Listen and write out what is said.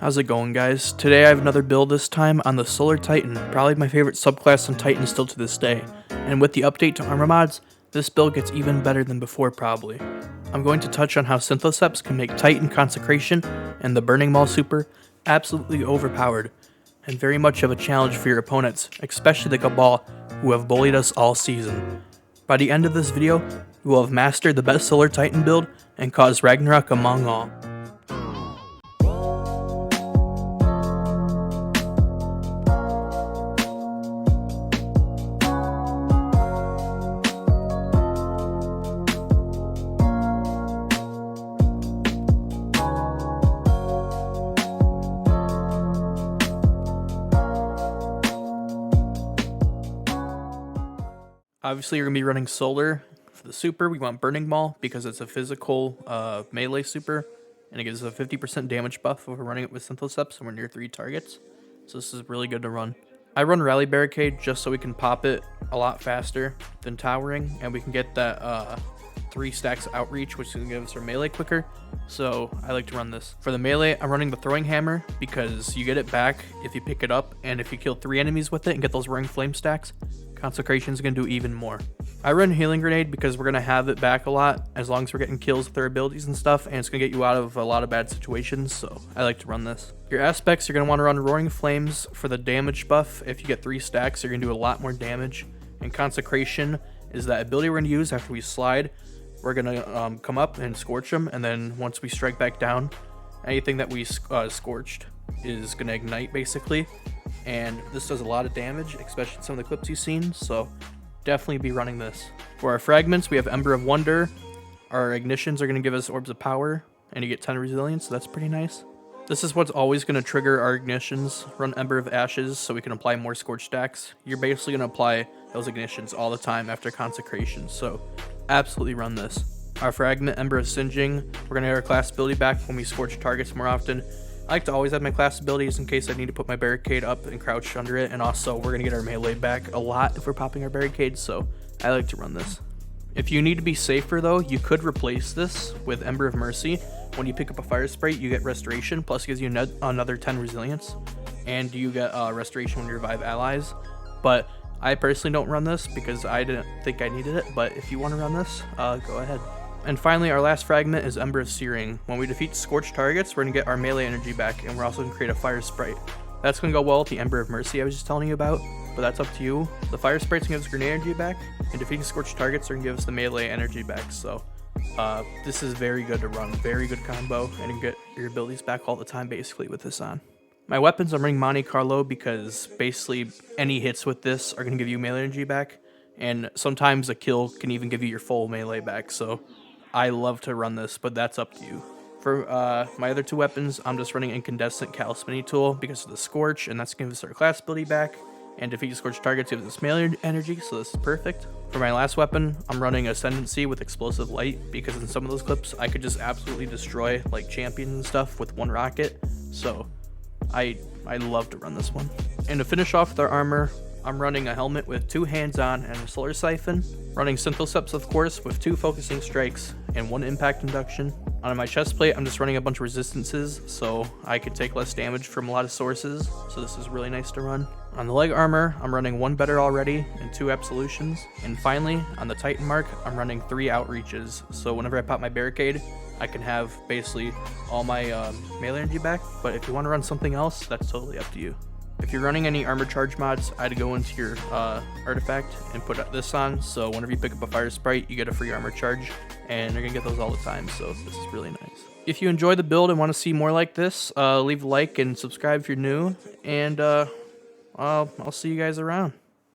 How's it going, guys? Today I have another build, this time on the Solar Titan, probably my favorite subclass on Titan still to this day. And with the update to armor mods, this build gets even better than before probably. I'm going to touch on how Synthoceps can make Titan Consecration and the Burning Maul super absolutely overpowered, and very much of a challenge for your opponents, especially the Cabal, who have bullied us all season. By the end of this video, you will have mastered the best Solar Titan build and caused Ragnarök among all. Obviously, you're going to be running Solar. For the super, we want Burning Maul because it's a physical melee super, and it gives us a 50% damage buff if we're running it with Synthoceps and we're near 3 targets. So this is really good to run. I run Rally Barricade just so we can pop it a lot faster than Towering, and we can get that 3 stacks Outreach, which is going to give us our melee quicker. So I like to run this. For the melee, I'm running the Throwing Hammer because you get it back if you pick it up, and if you kill 3 enemies with it and get those Roaring Flame stacks, Consecration is going to do even more. I run Healing Grenade because we're going to have it back a lot as long as we're getting kills with our abilities and stuff, and it's going to get you out of a lot of bad situations, so I like to run this. Your aspects, you're going to want to run Roaring Flames for the damage buff. If you get 3 stacks, you're going to do a lot more damage. And Consecration is that ability we're going to use after we slide. We're going to come up and scorch them, and then once we strike back down, anything that we scorched is going to ignite basically. And this does a lot of damage, especially in some of the clips you've seen, so definitely be running this. For our fragments, we have Ember of Wonder. Our ignitions are going to give us Orbs of Power, and you get 10 resilience, so that's pretty nice. This is what's always going to trigger our ignitions. Run Ember of Ashes so we can apply more Scorch stacks. You're basically going to apply those ignitions all the time after Consecration, so absolutely run this. Our fragment, Ember of Singeing, we're going to get our class ability back when we scorch targets more often. I like to always have my class abilities in case I need to put my barricade up and crouch under it, and also we're going to get our melee back a lot if we're popping our barricades, so I like to run this. If you need to be safer though, you could replace this with Ember of Mercy. When you pick up a Fire Sprite, you get Restoration, plus it gives you another 10 resilience, and you get Restoration when you revive allies. But I personally don't run this because I didn't think I needed it, but if you want to run this, go ahead. And finally, our last fragment is Ember of Searing. When we defeat scorched targets, we're going to get our melee energy back, and we're also going to create a Fire Sprite. That's going to go well with the Ember of Mercy I was just telling you about, but that's up to you. The Fire Sprite's going to give us grenade energy back, and defeating scorched targets are going to give us the melee energy back, so this is very good to run. Very good combo, and you get your abilities back all the time basically with this on. My weapons, I'm running Monte Carlo because basically any hits with this are going to give you melee energy back, and sometimes a kill can even give you your full melee back, so I love to run this, but that's up to you. For my other 2 weapons, I'm just running Incandescent Callus Mini Tool because of the Scorch, and that's going to give us our class ability back. And defeat Scorch targets gives us melee energy, so this is perfect. For my last weapon, I'm running Ascendancy with Explosive Light because in some of those clips, I could just absolutely destroy like champions and stuff with 1 rocket. So I love to run this one. And to finish off with our armor, I'm running a helmet with 2 hands-on and a solar siphon, running Synthoceps of course with 2 focusing strikes and 1 impact induction. On my chest plate, I'm just running a bunch of resistances so I could take less damage from a lot of sources, so this is really nice to run. On the leg armor, I'm running 1 Better Already and 2 Absolutions. And finally, on the Titan mark, I'm running 3 Outreaches, so whenever I pop my barricade, I can have basically all my melee energy back, but if you want to run something else, that's totally up to you. If you're running any armor charge mods, I'd go into your artifact and put this on, so whenever you pick up a Fire Sprite, you get a free armor charge, and you're going to get those all the time, so this is really nice. If you enjoy the build and want to see more like this, leave a like and subscribe if you're new, and I'll see you guys around.